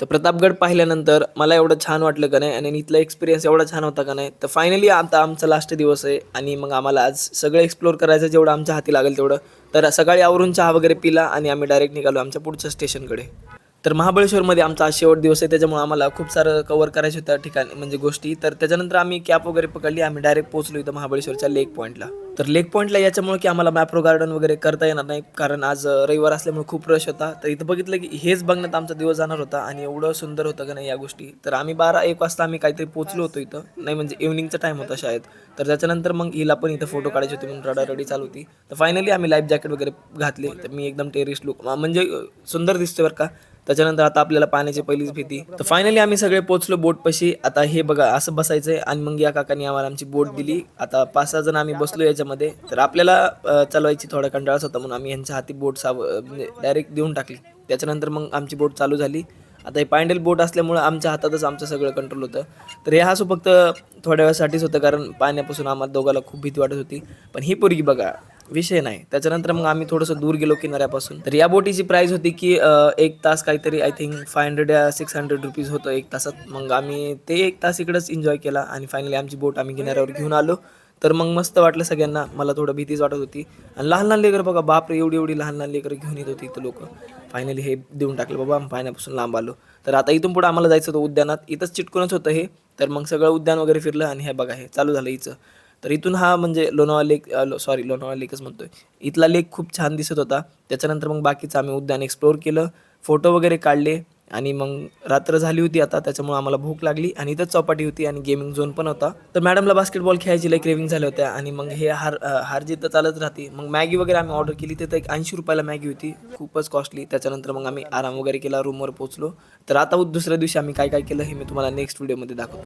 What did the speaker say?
तर प्रतापगड पाहिल्यानंतर मला एवढं छान वाटलं का नाही आणि इथला एक्सपिरियन्स एवढा छान होता का नाही. तर फायनली आता आमचा लास्ट दिवस आहे आणि मग आम्हाला आज सगळं एक्सप्लोर करायचं जेवढं आमच्या हाती लागेल तेवढं. तर सकाळी आवरून चहा वगैरे पिला आणि आम्ही डायरेक्ट निघालो आमच्या पुढच्या स्टेशनकडे. तर महाबळेश्वरमध्ये आमचा आज शेवट दिवस आहे त्याच्यामुळे आम्हाला खूप सारं कव्हर करायचं होतं ठिकाणी म्हणजे गोष्टी. तर त्याच्यानंतर आम्ही कॅब वगैरे पकडली. आम्ही डायरेक्ट पोहोचलो इथं महाबळेश्वरच्या लेक पॉईंटला. तर लेक पॉईंटला याच्यामुळे की आम्हाला मॅप्रो गार्डन वगैरे करता येणार नाही कारण आज रविवार असल्यामुळे खूप रश होता. तर इथं बघितलं की हेच बघण्यात आमचा दिवस जाणार होता आणि एवढं सुंदर होतं का नाही या गोष्टी. तर आम्ही 12-1 वाजता आम्ही काहीतरी पोहोचलो होतो इथं. नाही म्हणजे इव्हनिंगचा टाईम होता शाळेत. तर त्याच्यानंतर मग हिला पण इथं फोटो काढायचे होते म्हणून रडारडी चालू होती. तर फायनली आम्ही लाईफ जॅकेट वगैरे घातले. तर मी एकदम टेरिस्ट लुक म्हणजे सुंदर दिसतोय बरं का. त्याच्यानंतर आता आपल्याला पाण्याची पहिलीच भीती. तर फायनली आम्ही सगळे पोहोचलो बोटपाशी. आता हे बघा असं बसायचंय आणि मग या काकांनी आम्हाला आमची बोट दिली. आता 5-6 जण आम्ही बसलो याच्यामध्ये. तर आपल्याला चालवायची थोडा कंटाळाच होता म्हणून आम्ही यांच्या हाती बोट म्हणजे डायरेक्ट देऊन टाकली. त्याच्यानंतर मग आमची बोट चालू झाली. आता हे पॅन्डल बोट असल्यामुळं आमच्या हातातच आमचं सगळं कंट्रोल होतं. तर हे असं फक्त थोड्या वेळासाठीच होतं कारण पाण्यापासून आम्हाला दोघाला खूप भीती वाटत होती. पण ही पोरगी बघा विषय नाही. त्याच्यानंतर मग आम्ही थोडंसं दूर गेलो किनाऱ्यापासून. तर या बोटीची प्राईस होती की 1 तास काहीतरी आय थिंक 500 या 600 रुपीज होतं 1 तासात. मग आम्ही ते 1 तास इकडंच एन्जॉय केला आणि फायनली आमची बोट आम्ही किनाऱ्यावर घेऊन आलो. तर मग मस्त वाटलं सगळ्यांना. मला थोडं भीतीच वाटत होती आणि लहान-लहान लेकरं बघा बापरे! एवढी-एवढी लहान-लहान लेकरं घेऊन येत होती इथं लोकं. फायनली हे देऊन टाकलं बाबा पाण्यापासून लांब आलो. तर आता इथून पुढे आम्हाला जायचं होतं उद्यानात. इथंच चिटकूनच होतं हे. तर मग सगळं उद्यान वगैरे फिरलं आणि हे बघा हे चालू झालं हिचं. तर इथून हा म्हणजे लोणावळा लेक सॉरी लोणावळा लेकच म्हणतोय. इथला लेक खूप छान दिसत होता. त्याच्यानंतर मग बाकीचं आम्ही उद्यान एक्सप्लोर केलं. फोटो वगैरे काढले आणि मग रात्र झाली होती आता त्याच्यामुळे आम्हाला भूक लागली आणि इथंच चौपाटी होती आणि गेमिंग झोन पण होता. तर मॅडमला बास्केटबॉल खेळायची लई क्रेव्हिंग झाल्या होत्या आणि मग हे हार-जीत तर चालत राहते. मग मॅगी वगैरे आम्ही ऑर्डर केली. तिथं एक ₹80 ला मॅगी होती. खूपच कॉस्टली. त्याच्यानंतर मग आम्ही आराम वगैरे केला. रूमवर पोहोचलो. तर आता दुसऱ्या दिवशी आम्ही काय-काय केलं हे मी तुम्हाला नेक्स्ट व्हिडिओमध्ये दाखवतो.